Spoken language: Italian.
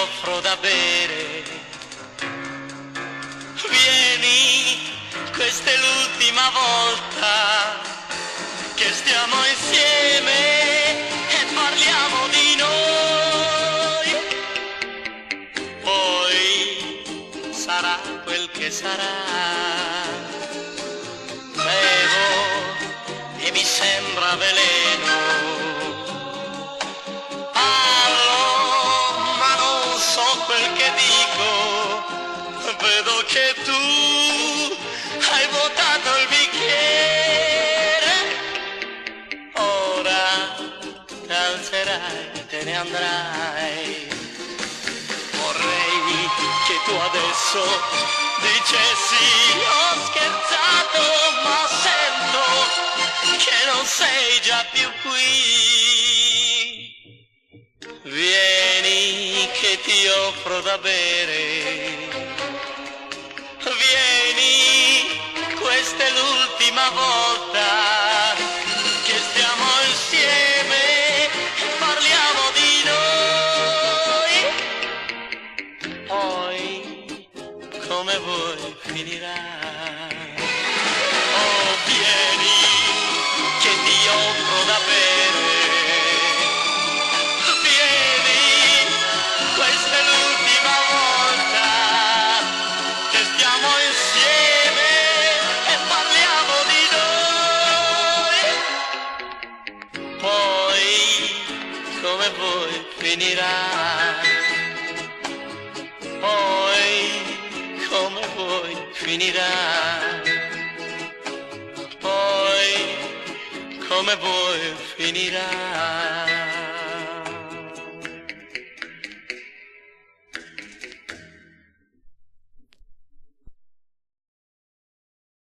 offro da bere. Vieni, questa è l'ultima volta che stiamo insieme e parliamo di noi. Poi sarà quel che sarà. Bevo e mi sembra veleno. Parlo ma non so quel che dico. Vedo che tu hai vuotato il bicchiere. Ora t'alzerai e te ne andrai. Vorrei che tu adesso dicessi ho scherzato, ma sento che non sei già più qui. Vieni che ti offro da bere. Vieni, questa è l'ultima volta che stiamo insieme e parliamo di noi. Poi, come vuoi, finirà. Oh, vieni, che ti offro da bere. Vieni, questa è l'ultima volta che stiamo insieme e parliamo di noi. Poi, come vuoi, finirà. Poi, come vuoi, finirà. Poi, come vuoi, finirà.